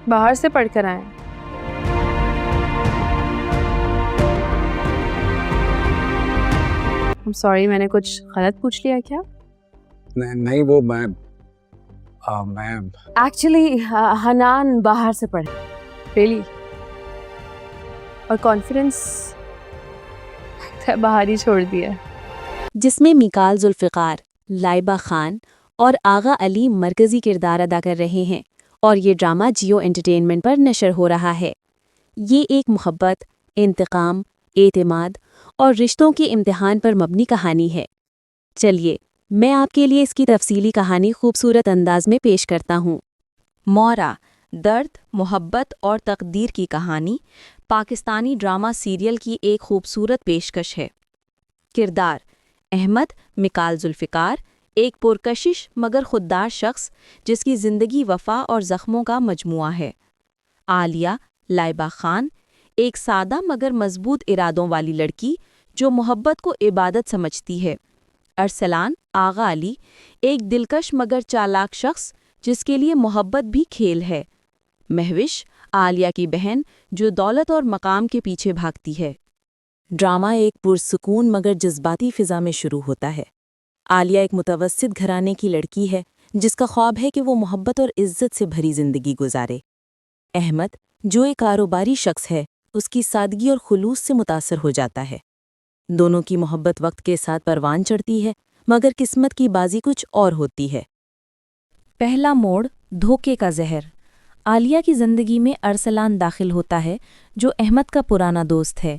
باہر سے پڑھ کر آئے. سوری میں نے کچھ غلط پوچھ لیا کیا؟ نہیں وہ میں ایکچولی حنان باہر سے پڑھے. ریلی؟ اور کانفیڈنس باہر ہی چھوڑ دیا. جس میں میکال ذوالفقار، لائبہ خان اور آغا علی مرکزی کردار ادا کر رہے ہیں اور یہ ڈرامہ جیو انٹرٹینمنٹ پر نشر ہو رہا ہے. یہ ایک محبت، انتقام، اعتماد اور رشتوں کے امتحان پر مبنی کہانی ہے. چلیے میں آپ کے لیے اس کی تفصیلی کہانی خوبصورت انداز میں پیش کرتا ہوں. مورا، درد، محبت اور تقدیر کی کہانی پاکستانی ڈرامہ سیریل کی ایک خوبصورت پیشکش ہے. کردار: احمد میکال ذوالفقار، ایک پرکشش مگر خوددار شخص جس کی زندگی وفا اور زخموں کا مجموعہ ہے. عالیہ لائبہ خان، ایک سادہ مگر مضبوط ارادوں والی لڑکی جو محبت کو عبادت سمجھتی ہے. ارسلان آغا علی، ایک دلکش مگر چالاک شخص جس کے لیے محبت بھی کھیل ہے. مہوش، عالیہ کی بہن جو دولت اور مقام کے پیچھے بھاگتی ہے. ڈرامہ ایک پرسکون مگر جذباتی فضا میں شروع ہوتا ہے. عالیہ ایک متوسط گھرانے کی لڑکی ہے جس کا خواب ہے کہ وہ محبت اور عزت سے بھری زندگی گزارے. احمد، جو ایک کاروباری شخص ہے، اس کی سادگی اور خلوص سے متاثر ہو جاتا ہے. دونوں کی محبت وقت کے ساتھ پروان چڑھتی ہے مگر قسمت کی بازی کچھ اور ہوتی ہے. پہلا موڑ، دھوکے کا زہر. عالیہ کی زندگی میں ارسلان داخل ہوتا ہے جو احمد کا پرانا دوست ہے.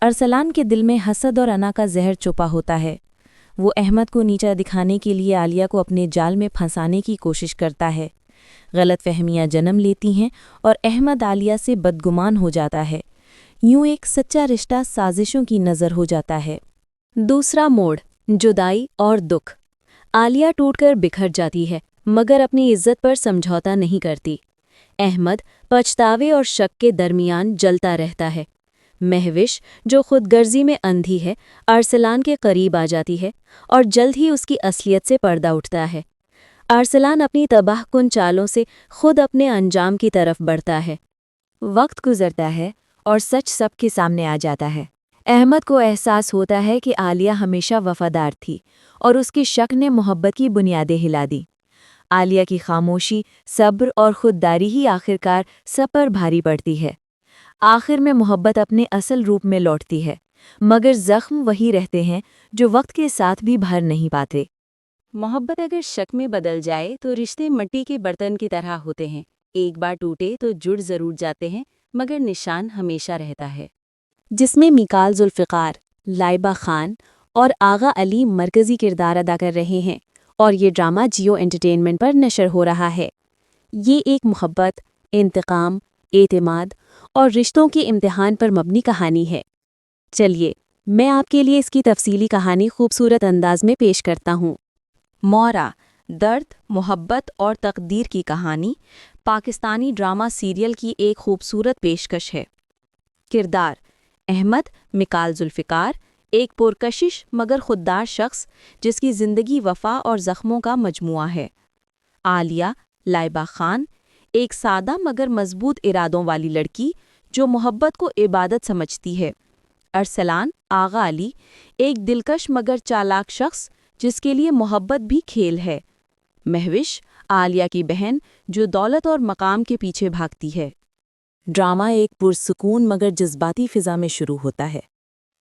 ارسلان کے دل میں حسد اور انا کا زہر چھپا ہوتا ہے. وہ احمد کو نیچا دکھانے کے لیے عالیہ کو اپنے جال میں پھنسانے کی کوشش کرتا ہے. غلط فہمیاں جنم لیتی ہیں اور احمد عالیہ سے بدگمان ہو جاتا ہے. یوں ایک سچا رشتہ سازشوں کی نظر ہو جاتا ہے. دوسرا موڑ، جدائی اور دکھ. عالیہ ٹوٹ کر بکھر جاتی ہے مگر اپنی عزت پر سمجھوتا نہیں کرتی. احمد پچھتاوے اور شک کے درمیان جلتا رہتا ہے. مہوش، جو خود غرضی میں اندھی ہے، ارسلان کے قریب آ جاتی ہے اور جلد ہی اس کی اصلیت سے پردہ اٹھتا ہے. ارسلان اپنی تباہ کن چالوں سے خود اپنے انجام کی طرف بڑھتا ہے. وقت گزرتا ہے اور سچ سب کے سامنے آ جاتا ہے. احمد کو احساس ہوتا ہے کہ عالیہ ہمیشہ وفادار تھی اور اس کی شک نے محبت کی بنیادیں ہلا دی. عالیہ کی خاموشی، صبر اور خودداری ہی آخرکار سب پر بھاری پڑتی ہے. آخر میں محبت اپنے اصل روپ میں لوٹتی ہے مگر زخم وہی رہتے ہیں جو وقت کے ساتھ بھی بھر نہیں پاتے. محبت اگر شک میں بدل جائے تو رشتے مٹی کے برتن کی طرح ہوتے ہیں. ایک بار ٹوٹے تو جڑ ضرور جاتے ہیں مگر نشان ہمیشہ رہتا ہے. جس میں میکال ذوالفقار، لائبہ خان اور آغا علی مرکزی کردار ادا کر رہے ہیں اور یہ ڈرامہ جیو انٹرٹینمنٹ پر نشر ہو رہا ہے. یہ ایک محبت، انتقام، اعتماد اور رشتوں کے امتحان پر مبنی کہانی ہے. چلیے میں آپ کے لیے اس کی تفصیلی کہانی خوبصورت انداز میں پیش کرتا ہوں. مورا، درد، محبت اور تقدیر کی کہانی پاکستانی ڈرامہ سیریل کی ایک خوبصورت پیشکش ہے. کردار: احمد میکال ذوالفقار، ایک پرکشش مگر خوددار شخص جس کی زندگی وفا اور زخموں کا مجموعہ ہے. عالیہ لائبہ خان، ایک سادہ مگر مضبوط ارادوں والی لڑکی جو محبت کو عبادت سمجھتی ہے. ارسلان آغا علی، ایک دلکش مگر چالاک شخص جس کے لیے محبت بھی کھیل ہے. مہوش، عالیہ کی بہن جو دولت اور مقام کے پیچھے بھاگتی ہے. ڈرامہ ایک پرسکون مگر جذباتی فضا میں شروع ہوتا ہے.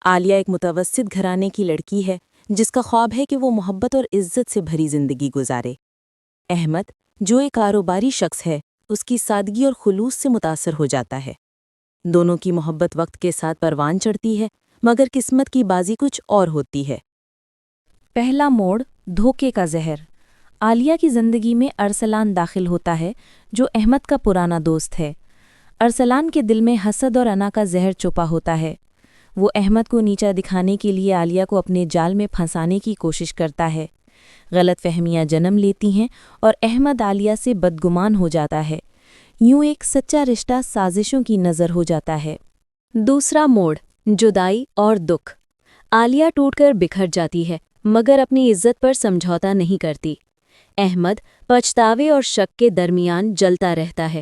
عالیہ ایک متوسط گھرانے کی لڑکی ہے جس کا خواب ہے کہ وہ محبت اور عزت سے بھری زندگی گزارے. احمد، جو ایک کاروباری شخص ہے، اس کی سادگی اور خلوص سے متاثر ہو جاتا ہے. دونوں کی محبت وقت کے ساتھ پروان چڑھتی ہے مگر قسمت کی بازی کچھ اور ہوتی ہے. پہلا موڑ، دھوکے کا زہر. عالیہ کی زندگی میں ارسلان داخل ہوتا ہے جو احمد کا پرانا دوست ہے. ارسلان کے دل میں حسد اور انا کا زہر چھپا ہوتا ہے. وہ احمد کو نیچا دکھانے کے لیے عالیہ کو اپنے جال میں پھنسانے کی کوشش کرتا ہے. غلط فہمیاں جنم لیتی ہیں اور احمد عالیہ سے بدگمان ہو جاتا ہے. یوں ایک سچا رشتہ سازشوں کی نظر ہو جاتا ہے. دوسرا موڑ، جدائی اور دکھ. عالیہ ٹوٹ کر بکھر جاتی ہے مگر اپنی عزت پر سمجھوتا نہیں کرتی. احمد پچھتاوے اور شک کے درمیان جلتا رہتا ہے.